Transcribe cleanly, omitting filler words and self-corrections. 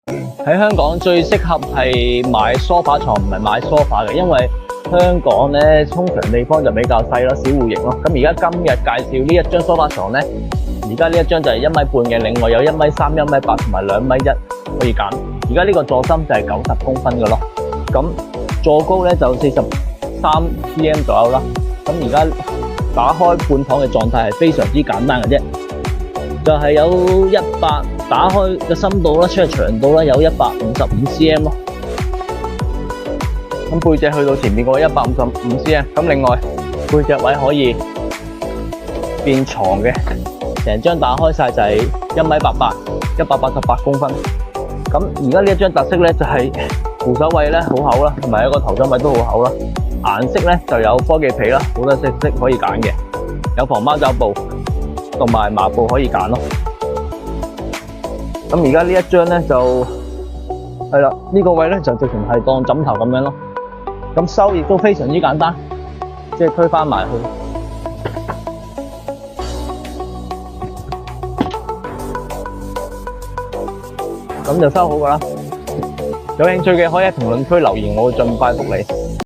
喺香港最適合係買梳化床，唔係買梳化嘅，因為香港咧通常地方就比較細咯，小戶型咯。咁而家今日介紹呢一張梳化床咧，而家呢一張就係1.5米嘅，另外有1.3米、1.8米同埋2.1米可以揀。而家呢個座深就係90公分嘅咯，咁座高咧就43cm 左右啦。咁而家打開半躺嘅狀態係非常之簡單嘅啫，就係有100打開嘅深度啦，出嚟長度啦有155cm 咯。咁背脊去到前面嗰 155cm， 咁另外背脊位可以變床嘅，成張打開晒就係1.88米，188公分。咁而家呢一張特色咧就係扶手位咧好厚啦，同埋一個頭枕位都好厚啦。顏色咧就有科技皮啦，好多色可以揀嘅，有防貓爪布同埋麻布可以揀咯。咁而家呢一張咧就係啦，呢個位咧就直情係當枕頭咁樣咯。咁收亦都非常之簡單，即係推返埋去，咁就收好㗎啦。有興趣嘅可以喺評論區留言，我會盡快覆你。